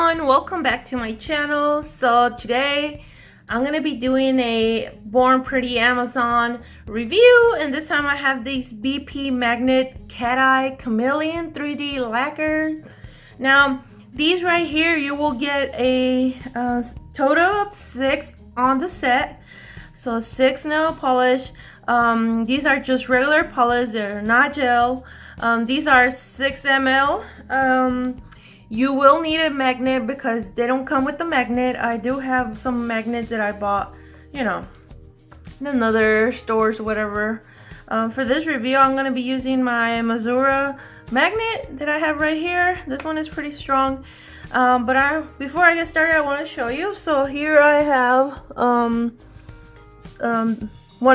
everyone, welcome back to my channel. So today I'm gonna be doing a Born Pretty Amazon review, and this time I have these BP Magnet Cat Eye Chameleon 3D lacquer. Now these right here, you will get a total of 6 on the set, so 6 nail polish. These are just regular polish, they're not gel. These are 6 ml. You will need a magnet because they don't come with the magnet. I do have some magnets that I bought, you know, in other stores or whatever. For this review, I'm going to be using my Missouri magnet that I have right here. This one is pretty strong. Before I get started, I want to show you. So here I have one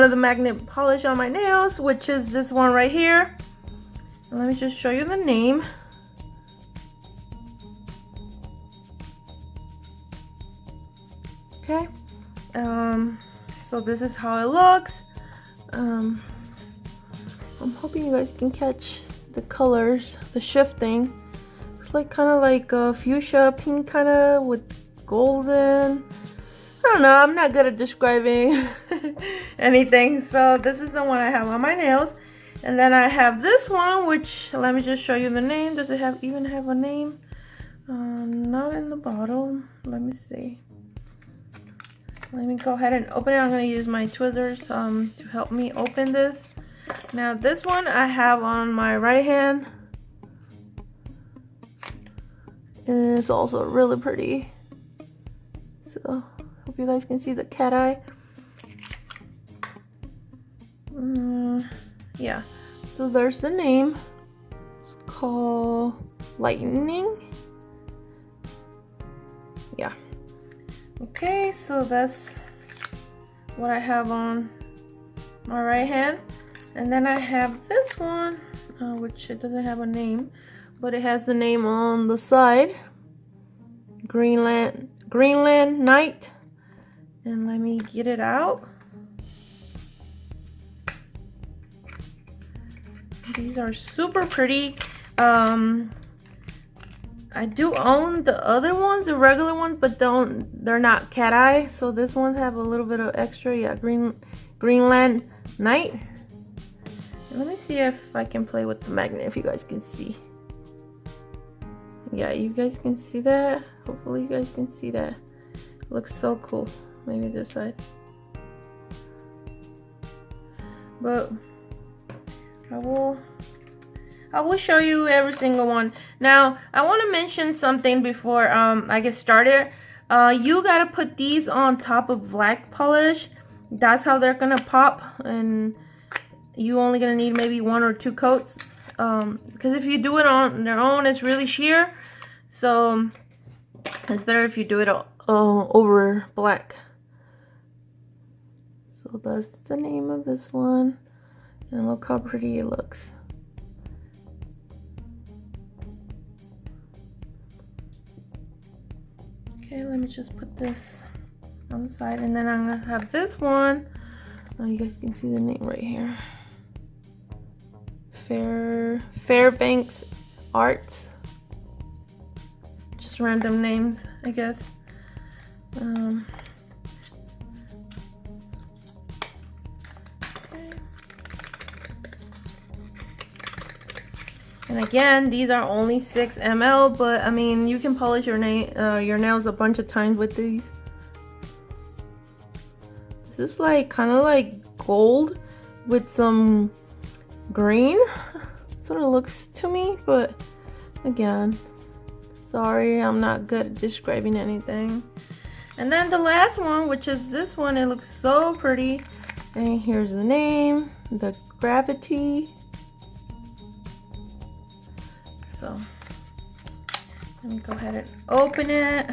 of the magnet polish on my nails, which is this one right here. And let me just show you the name. Okay, so this is how it looks. I'm hoping you guys can catch the colors, the shifting. It's like kind of like a fuchsia pink kind of with golden. I don't know, I'm not good at describing anything. So this is the one I have on my nails. And then I have this one, which, let me just show you the name. Does it even have a name? Not in the bottle. Let me see. Let me go ahead and open it. I'm going to use my tweezers to help me open this. Now this one I have on my right hand. And it's also really pretty. So hope you guys can see the cat eye. Yeah. So there's the name. It's called Lightning. Yeah. Okay, so that's what I have on my right hand. And then I have this one, which it doesn't have a name, but it has the name on the side. Greenland Night. And let me get it out. These are super pretty. I do own the other ones, the regular ones, but they're not cat eye. So this ones have a little bit of extra. Yeah, Greenland Night. And let me see if I can play with the magnet, if you guys can see. Yeah, you guys can see that. Hopefully you guys can see that. It looks so cool. Maybe this side. But I will show you every single one. Now, I want to mention something before I get started. You gotta put these on top of black polish. That's how they're gonna pop, and you only gonna need maybe 1 or 2 coats. Because if you do it on their own, it's really sheer. So it's better if you do it over black. So that's the name of this one, and look how pretty it looks. Okay, let me just put this on the side, and then I'm gonna have this one. Oh, you guys can see the name right here. Fairbanks Arts. Just random names, I guess. Okay. And again, these are only 6 ml, but I mean, you can polish your nails a bunch of times with these. This is like kind of like gold with some green. That's what it looks to me, but again, sorry, I'm not good at describing anything. And then the last one, which is this one, it looks so pretty. And here's the name, the Gravity. So let me go ahead and open it.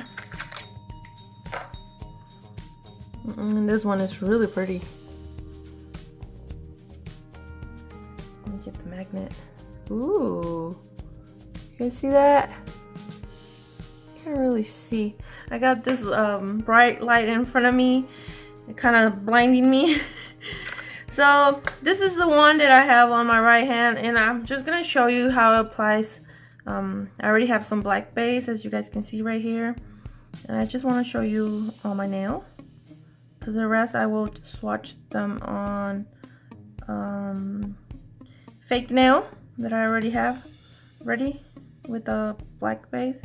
And this one is really pretty. Let me get the magnet. Ooh, you guys see that? Can't really see. I got this bright light in front of me, it kind of blinding me. So this is the one that I have on my right hand, and I'm just gonna show you how it applies I already have some black base, as you guys can see right here. And I just want to show you all my nail, because the rest I will swatch them on fake nail that I already have ready with a black base.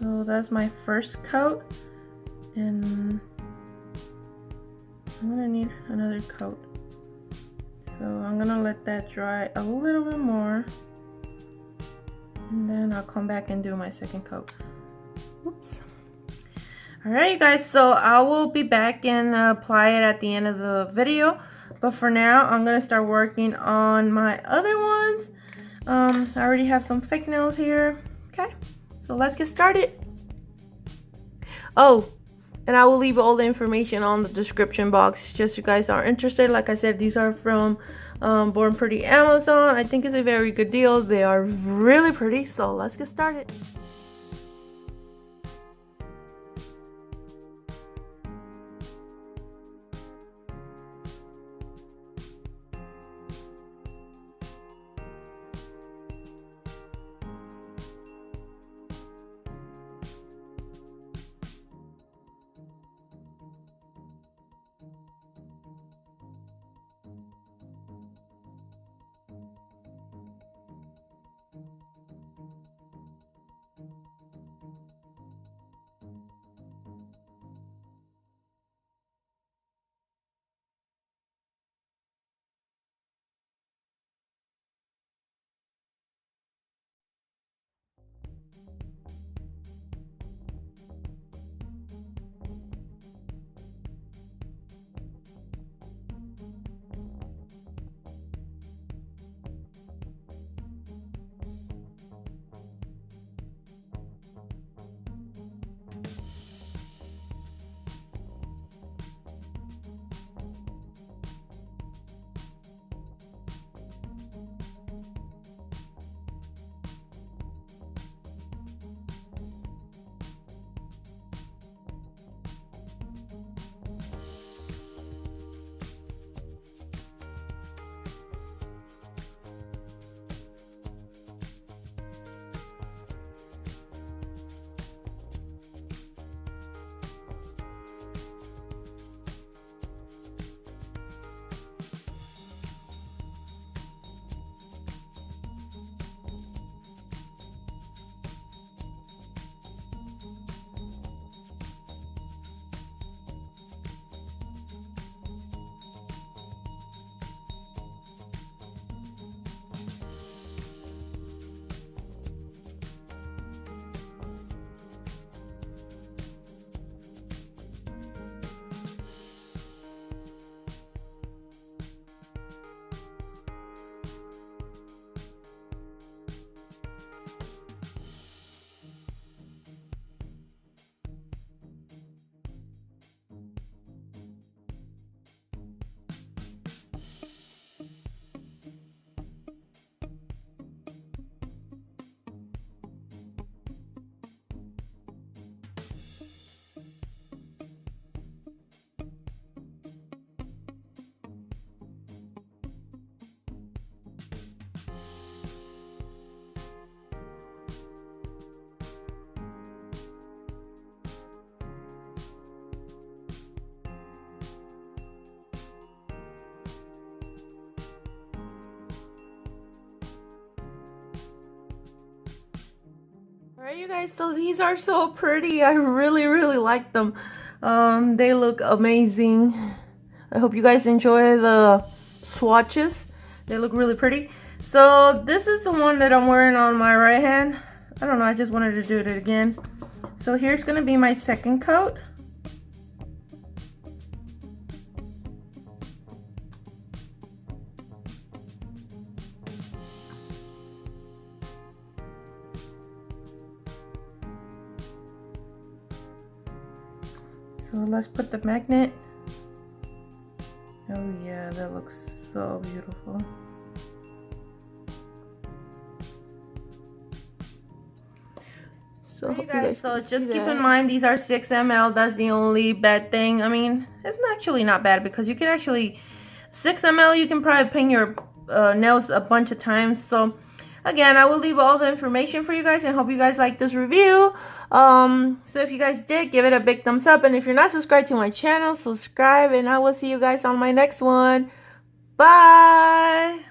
So that's my first coat, and I'm gonna need another coat. So I'm gonna let that dry a little bit more, and then I'll come back and do my second coat. Oops. Alright, you guys, so I will be back and apply it at the end of the video. But for now, I'm gonna start working on my other ones. I already have some fake nails here. Okay, so let's get started. Oh, and I will leave all the information on the description box, just so you guys are interested. Like I said, these are from Born Pretty Amazon. I think it's a very good deal. They are really pretty, so let's get started. Alright, you guys, so these are so pretty. I really like them. They look amazing. I hope you guys enjoy the swatches. They look really pretty. So this is the one that I'm wearing on my right hand. I don't know, I just wanted to do it again. So here's gonna be my second coat. So let's put the magnet. Oh yeah, that looks so beautiful. So you guys, so just keep in mind these are 6 ml. That's the only bad thing. I mean, it's actually not bad because you can actually 6 ml, you can probably paint your nails a bunch of times. So again, I will leave all the information for you guys, and hope you guys like this review. So if you guys did, give it a big thumbs up, and if you're not subscribed to my channel, subscribe, and I will see you guys on my next one. Bye.